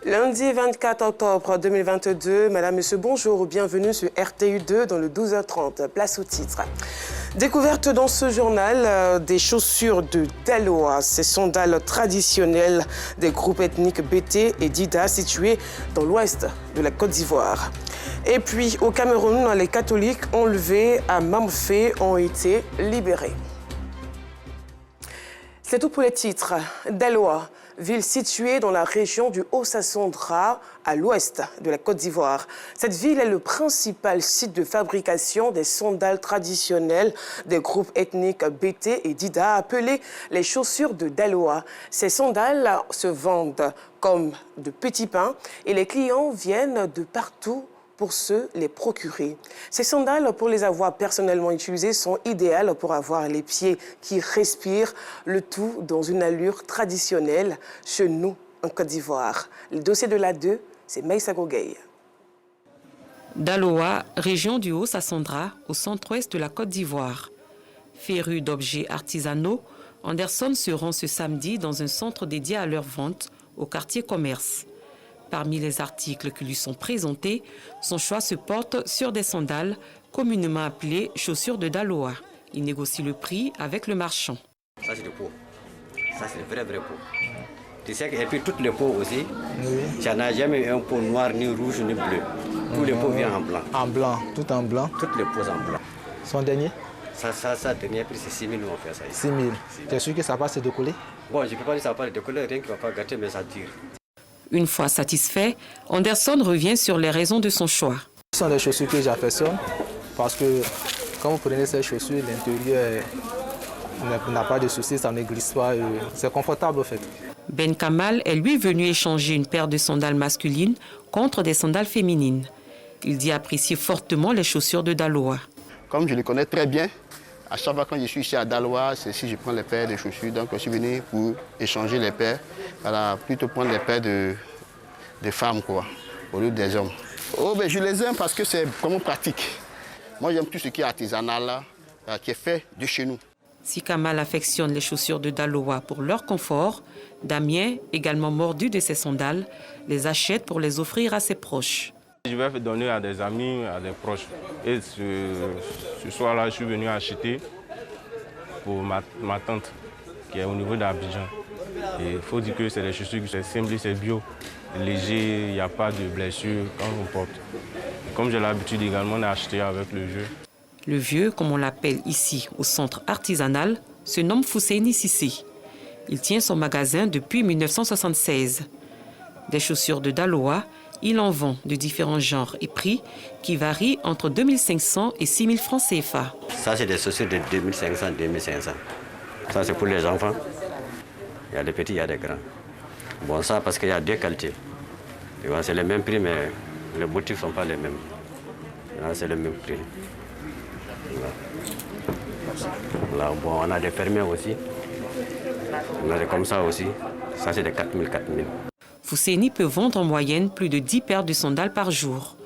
Lundi 24 octobre 2022, Madame, Monsieur, bonjour, bienvenue sur RTU2 dans le 12h30. Place au titre. Découverte dans ce journal des chaussures de Daloa, ces sandales traditionnelles des groupes ethniques BT et Dida situés dans l'ouest de la Côte d'Ivoire. Et puis au Cameroun, les catholiques enlevés à Mamfé ont été libérés. C'est tout pour les titres. Daloa, ville située dans la région du Haut-Sassandra, à l'ouest de la Côte d'Ivoire. Cette ville est le principal site de fabrication des sandales traditionnelles des groupes ethniques BT et Dida, appelées les chaussures de Daloa. Ces sandales se vendent comme de petits pains et les clients viennent de partout pour se les procurer. Ces sandales, pour les avoir personnellement utilisées, sont idéales pour avoir les pieds qui respirent, le tout dans une allure traditionnelle chez nous en Côte d'Ivoire. Le dossier de l'A2, c'est Maïssa Gogay. Daloa, région du Haut-Sassandra, au centre-ouest de la Côte d'Ivoire. Féru d'objets artisanaux, Anderson se rend ce samedi dans un centre dédié à leur vente au quartier commerce. Parmi les articles qui lui sont présentés, son choix se porte sur des sandales communément appelées chaussures de Daloa. Il négocie le prix avec le marchand. Ça c'est de peau. Ça c'est vrai peau. Tu sais et puis toutes les peaux aussi, oui. Ça n'a jamais eu un pot noir, ni rouge, ni bleu. Tous les peaux viennent en blanc. En blanc, tout en blanc. Toutes les peaux en blanc. Son dernier? Ça dernier prix c'est 6 000, on fait ça ici. 6 000. Tu es sûr que ça va se décoller? Bon, je ne peux pas dire que ça va se décoller, rien qui ne va pas gâter, mais ça tire. Une fois satisfait, Anderson revient sur les raisons de son choix. Ce sont des chaussures que j'affectionne parce que quand vous prenez ces chaussures, l'intérieur n'a pas de soucis, ça ne glisse pas, c'est confortable en fait. Ben Kamal est lui venu échanger une paire de sandales masculines contre des sandales féminines. Il dit apprécier fortement les chaussures de Daloa. Comme je les connais très bien, à chaque fois quand je suis ici à Daloa, c'est si je prends les paires de chaussures. Donc je suis venu pour échanger les paires, voilà, plutôt prendre les paires de femmes quoi, au lieu des hommes. Oh, ben, je les aime parce que c'est vraiment pratique. Moi j'aime tout ce qui est artisanal, là, qui est fait de chez nous. Si Kamal affectionne les chaussures de Daloa pour leur confort, Damien, également mordu de ses sandales, les achète pour les offrir à ses proches. Je vais donner à des amis, à des proches. Et ce soir-là, je suis venu acheter pour ma tante qui est au niveau d'Abidjan. Il faut dire que c'est des chaussures, c'est simple, c'est bio, léger, il n'y a pas de blessure quand on porte. Comme j'ai l'habitude également d'acheter avec le vieux. Le vieux, comme on l'appelle ici au centre artisanal, se nomme Fousseini Sissé. Il tient son magasin depuis 1976. Des chaussures de Daloa, il en vend de différents genres et prix qui varient entre 2500 et 6000 francs CFA. Ça, c'est des chaussures de 2500, 2500. Ça, c'est pour les enfants. Il y a des petits, il y a des grands. Bon, ça, parce qu'il y a deux qualités. C'est le même prix, mais les motifs ne sont pas les mêmes. C'est le même prix. Là, bon, on a des fermiers aussi. On a des comme ça aussi. Ça, c'est des 4000, 4000. Fousseini peut vendre en moyenne plus de 10 paires de sandales par jour.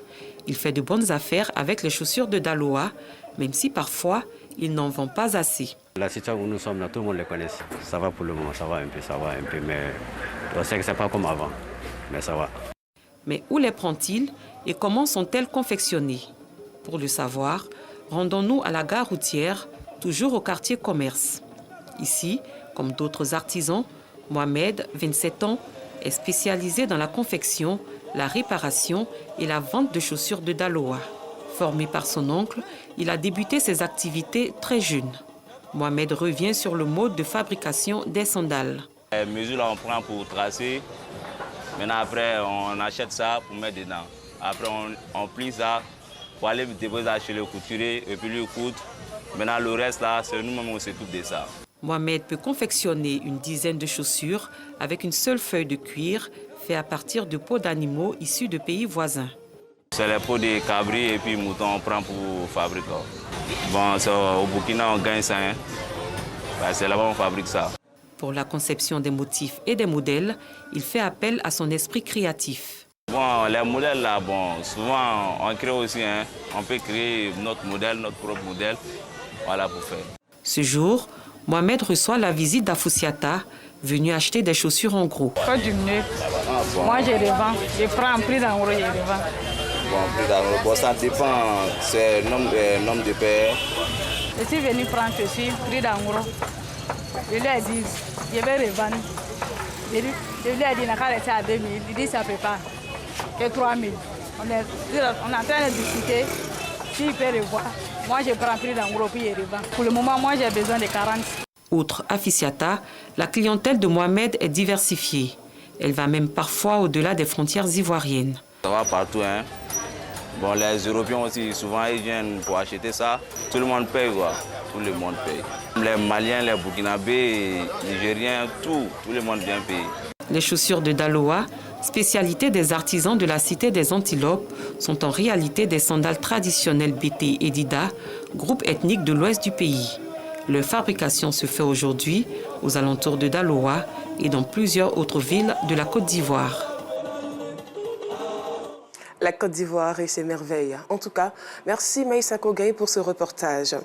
Il fait de bonnes affaires avec les chaussures de Daloa, même si parfois, il n'en vend pas assez. La situation où nous sommes, là, tout le monde les connaît. Ça va pour le moment, ça va un peu, mais on sait que ce n'est pas comme avant, mais ça va. Mais où les prend-il et comment sont-elles confectionnées? Pour le savoir, rendons-nous à la gare routière, toujours au quartier commerce. Ici, comme d'autres artisans, Mohamed, 27 ans, est spécialisé dans la confection, la réparation et la vente de chaussures de Daloa. Formé par son oncle, il a débuté ses activités très jeune. Mohamed revient sur le mode de fabrication des sandales. Les mesures, là, on prend pour tracer. Maintenant, après, on achète ça pour mettre dedans. Après, on plie ça pour aller déposer ça chez le couturier et puis lui coudre. Maintenant, le reste, là, c'est nous-mêmes qui s'occupe de ça. Mohamed peut confectionner une dizaine de chaussures avec une seule feuille de cuir faite à partir de peaux d'animaux issus de pays voisins. C'est les peaux de cabri et puis mouton on prend pour fabriquer. Bon, au Burkina, on gagne ça. Hein. C'est là-bas qu'on fabrique ça. Pour la conception des motifs et des modèles, il fait appel à son esprit créatif. Bon, les modèles, là, bon, souvent, on crée aussi. Hein. On peut créer notre modèle, notre propre modèle. Voilà pour faire. Ce jour, Mohamed reçoit la visite d'Afoussiata, venus acheter des chaussures en gros. Pas diminuer. Moi, je revends. Je prends un prix d'en gros, je revends. Bon, ça dépend, c'est le nombre de paires. Je suis venu prendre ceci, prix d'en gros. Je lui ai dit, je vais revendre. Je lui ai dit, il n'a qu'à rester à 2 000. Il dit, ça ne peut pas. Que 3 000. On est en train de discuter. S'il peut revoir, moi je prends prix d'en gros puis je revends. Pour le moment, moi j'ai besoin de 40. Autre afficiata, la clientèle de Mohamed est diversifiée. Elle va même parfois au-delà des frontières ivoiriennes. Ça va partout, hein. Bon, les Européens aussi, souvent ils viennent pour acheter ça. Tout le monde paye, quoi. Tout le monde paye. Les Maliens, les Burkinabés, les Nigériens, tout le monde vient payer. Les chaussures de Daloa, spécialité des artisans de la cité des Antilopes, sont en réalité des sandales traditionnelles BT et Dida, groupe ethnique de l'ouest du pays. Leur fabrication se fait aujourd'hui aux alentours de Daloa et dans plusieurs autres villes de la Côte d'Ivoire. La Côte d'Ivoire et ses merveilles. En tout cas, merci Maïssa Kogaï pour ce reportage.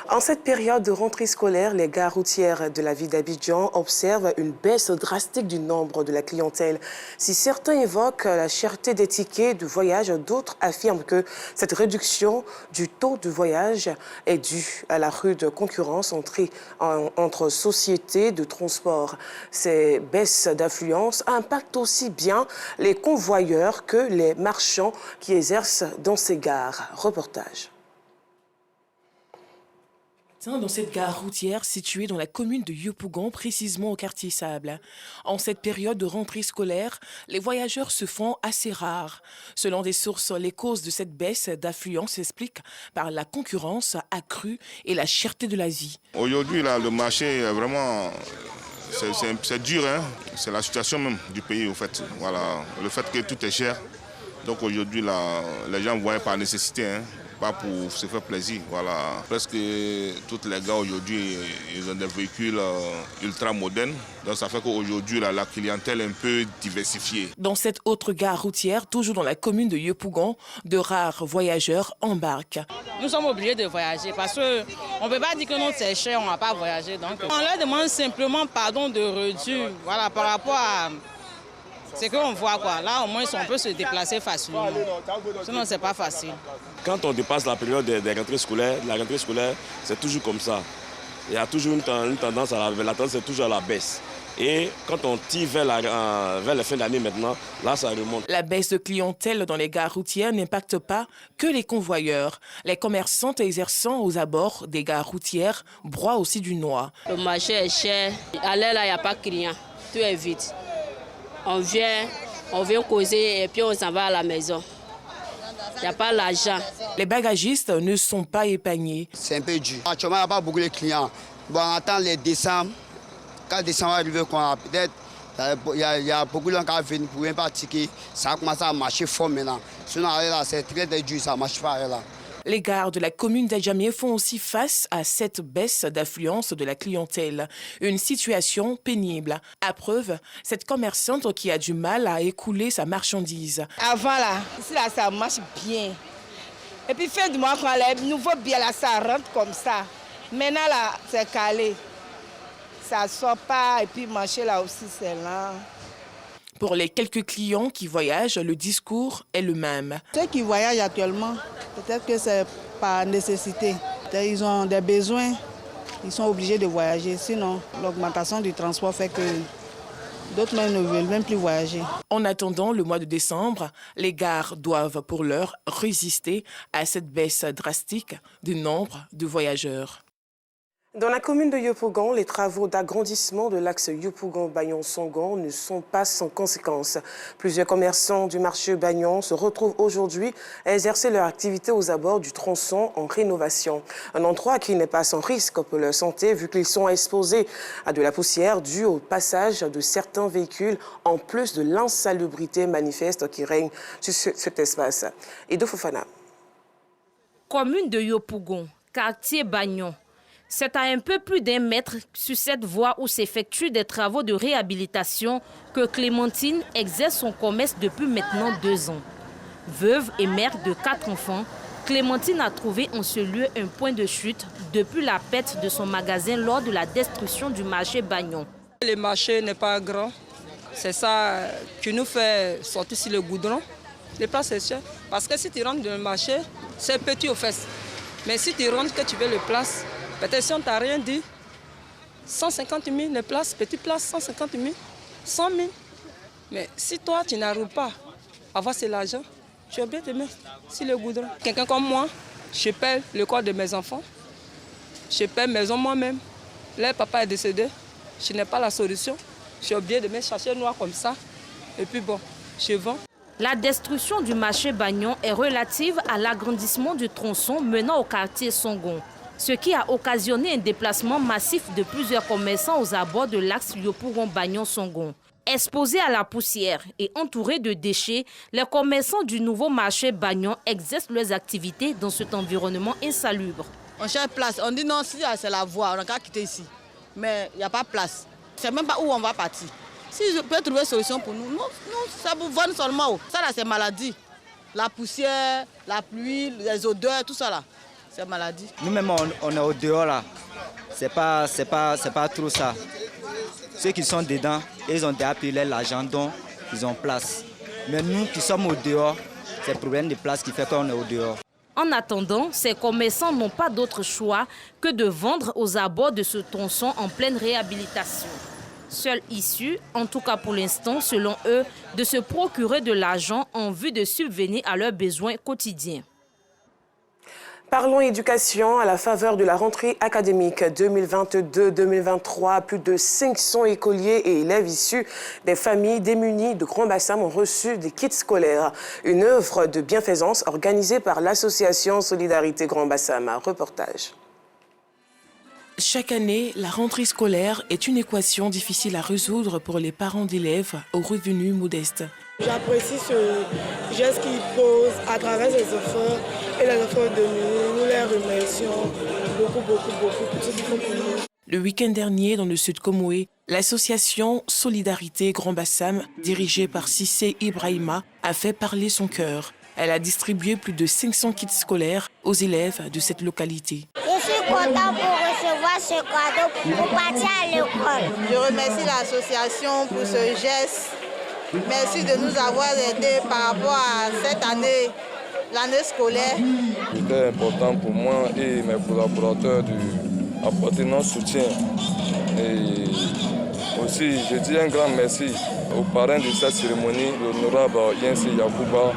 En cette période de rentrée scolaire, les gares routières de la ville d'Abidjan observent une baisse drastique du nombre de la clientèle. Si certains évoquent la cherté des tickets de voyage, d'autres affirment que cette réduction du taux de voyage est due à la rude concurrence entre sociétés de transport. Ces baisses d'affluence impactent aussi bien les convoyeurs que les marchands qui exercent dans ces gares. Reportage. Dans cette gare routière située dans la commune de Yopougon, précisément au quartier Sable. En cette période de rentrée scolaire, les voyageurs se font assez rares. Selon des sources, les causes de cette baisse d'affluence s'expliquent par la concurrence accrue et la cherté de la vie. Aujourd'hui, le marché est vraiment... C'est dur, hein? C'est la situation même du pays, au fait. Voilà. Le fait que tout est cher. Donc aujourd'hui, les gens voient par nécessité, hein, pas pour se faire plaisir. Voilà. Presque tous les gars aujourd'hui, ils ont des véhicules ultra modernes. Donc ça fait qu'aujourd'hui, la clientèle est un peu diversifiée. Dans cette autre gare routière, toujours dans la commune de Yopougon, de rares voyageurs embarquent. Nous sommes obligés de voyager parce qu'on ne peut pas dire que nous c'est cher, on ne va pas voyager. Donc on leur demande simplement pardon de réduire, voilà, par rapport à... C'est qu'on voit quoi. Là, au moins, on peut se déplacer facilement. Sinon, c'est pas facile. Quand on dépasse la période des rentrées scolaires, la rentrée scolaire, c'est toujours comme ça. Il y a toujours une tendance la tendance est toujours à la baisse. Et quand on tire vers la fin d'année maintenant, là, ça remonte. La baisse de clientèle dans les gares routières n'impacte pas que les convoyeurs. Les commerçantes exerçant aux abords des gares routières broient aussi du noix. Le marché est cher. À l'air, là, il n'y a pas de clients. Tout est vide. On vient causer et puis on s'en va à la maison. Il n'y a pas l'argent. Les bagagistes ne sont pas épargnés. C'est un peu dur. Actuellement, il n'y a pas beaucoup de clients. Bon, on attend les décembre. Quand décembre arrive, peut-être il y a beaucoup de gens qui viennent pour un ticket. Ça a commencé à marcher fort maintenant. Sinon, là, c'est très dur, ça ne marche pas. Là. Les gares de la commune d'Adjamé font aussi face à cette baisse d'affluence de la clientèle. Une situation pénible. À preuve, cette commerçante qui a du mal à écouler sa marchandise. Avant, là, ici, là, ça marche bien. Et puis, fin du mois, quand les nouveaux billets, là, ça rentre comme ça. Maintenant, là, c'est calé. Ça ne sort pas. Et puis, marcher, là aussi, c'est lent. Pour les quelques clients qui voyagent, le discours est le même. Ceux qui voyagent actuellement, peut-être que c'est par nécessité. Ils ont des besoins, ils sont obligés de voyager. Sinon, l'augmentation du transport fait que d'autres même ne veulent même plus voyager. En attendant le mois de décembre, les gares doivent pour l'heure résister à cette baisse drastique du nombre de voyageurs. Dans la commune de Yopougon, les travaux d'agrandissement de l'axe Yopougon-Bagnon-Songon ne sont pas sans conséquences. Plusieurs commerçants du marché Bagnon se retrouvent aujourd'hui à exercer leur activité aux abords du tronçon en rénovation. Un endroit qui n'est pas sans risque pour leur santé vu qu'ils sont exposés à de la poussière due au passage de certains véhicules en plus de l'insalubrité manifeste qui règne sur cet espace. Edo Fofana. Commune de Yopougon, quartier Bagnon. C'est à un peu plus d'1 mètre sur cette voie où s'effectuent des travaux de réhabilitation que Clémentine exerce son commerce depuis maintenant 2 ans. Veuve et mère de 4 enfants, Clémentine a trouvé en ce lieu un point de chute depuis la perte de son magasin lors de la destruction du marché Bagnon. Le marché n'est pas grand. C'est ça qui nous fait sortir sur le goudron. Les places c'est cher. Parce que si tu rentres dans le marché, c'est petit aux fesses. Mais si tu rentres que tu veux les places, peut-être si on ne t'a rien dit, 150 000 les places, petites places, 150 000, 100 000. Mais si toi, tu n'arrives pas à avoir cet argent, tu es obligé de mettre sur le goudron. Quelqu'un comme moi, je paie le corps de mes enfants, je paie maison moi-même. Leur papa est décédé, je n'ai pas la solution. Je suis obligé de me chercher noir comme ça. Et puis bon, je vends. La destruction du marché Bagnon est relative à l'agrandissement du tronçon menant au quartier Songon, ce qui a occasionné un déplacement massif de plusieurs commerçants aux abords de l'axe Yopougon-Bagnon-Songon. Exposés à la poussière et entourés de déchets, les commerçants du nouveau marché Bagnon exercent leurs activités dans cet environnement insalubre. On cherche place, on dit non, si c'est la voie, on a qu'à quitter ici. Mais il n'y a pas de place. Je ne sais même pas où on va partir. Si je peux trouver une solution pour nous, non, ça vous vend seulement. Ça là, c'est maladie. La poussière, la pluie, les odeurs, tout ça là, c'est maladie. Nous-mêmes, on est au dehors là. C'est pas trop ça. Ceux qui sont dedans, ils ont déjà payé l'argent dont ils ont place. Mais nous qui sommes au dehors, c'est le problème de place qui fait qu'on est au dehors. En attendant, ces commerçants n'ont pas d'autre choix que de vendre aux abords de ce tronçon en pleine réhabilitation. Seule issue, en tout cas pour l'instant, selon eux, de se procurer de l'argent en vue de subvenir à leurs besoins quotidiens. Parlons éducation. À la faveur de la rentrée académique 2022-2023, plus de 500 écoliers et élèves issus des familles démunies de Grand Bassam ont reçu des kits scolaires. Une œuvre de bienfaisance organisée par l'association Solidarité Grand Bassam. Un reportage. Chaque année, la rentrée scolaire est une équation difficile à résoudre pour les parents d'élèves aux revenus modestes. J'apprécie ce geste qu'ils posent à travers les efforts et les efforts de nous. Nous les remercions beaucoup pour tout ce qu'ils font pour nous. Le week-end dernier, dans le sud Comoé, l'association Solidarité Grand Bassam, dirigée par Cissé Ibrahima, a fait parler son cœur. Elle a distribué plus de 500 kits scolaires aux élèves de cette localité. Je suis content pour recevoir ce cadeau pour partir à l'école. Je remercie l'association pour ce geste. Merci de nous avoir aidés par rapport à cette année, l'année scolaire. C'était important pour moi et mes collaborateurs d'apporter notre soutien. Et aussi, je dis un grand merci aux parrains de cette cérémonie, l'honorable Yansi Yacouba.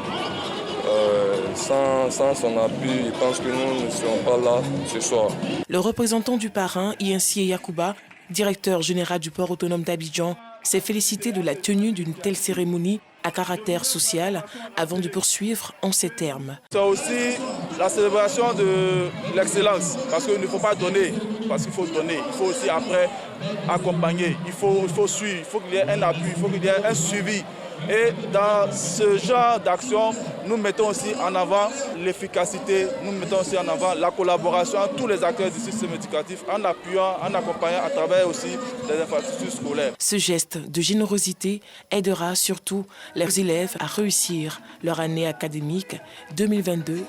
Sans son appui, je pense que nous ne serons pas là ce soir. Le représentant du parrain, Yansi Yacouba, directeur général du port autonome d'Abidjan, s'est félicité de la tenue d'une telle cérémonie à caractère social avant de poursuivre en ces termes. C'est aussi la célébration de l'excellence, parce qu'il ne faut pas donner, parce qu'il faut donner. Il faut aussi après accompagner, il faut suivre, il faut qu'il y ait un appui, il faut qu'il y ait un suivi. Et dans ce genre d'action, nous mettons aussi en avant l'efficacité, nous mettons aussi en avant la collaboration entre tous les acteurs du système éducatif en appuyant, en accompagnant à travers aussi les infrastructures scolaires. Ce geste de générosité aidera surtout leurs élèves à réussir leur année académique 2022-2023.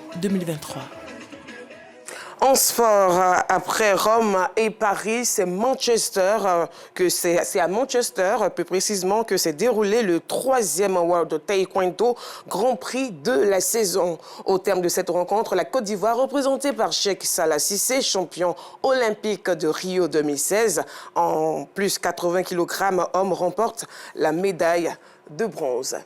En sport, après Rome et Paris, c'est à Manchester, plus précisément, que s'est déroulé le 3e World Taekwondo Grand Prix de la saison. Au terme de cette rencontre, la Côte d'Ivoire, représentée par Cheikh Salah Cissé, champion olympique de Rio 2016, en plus 80 kg hommes, remporte la médaille de bronze.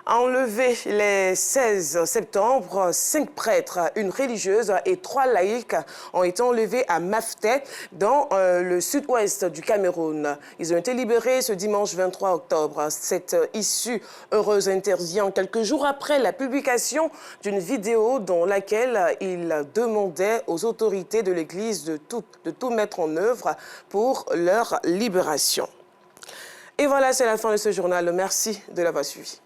Enlevés les 16 septembre, 5 prêtres, une religieuse et 3 laïcs ont été enlevés à Mafté, dans le sud-ouest du Cameroun. Ils ont été libérés ce dimanche 23 octobre. Cette issue heureuse intervient quelques jours après la publication d'une vidéo dans laquelle ils demandaient aux autorités de l'Église de tout mettre en œuvre pour leur libération. Et voilà, c'est la fin de ce journal. Merci de l'avoir suivi.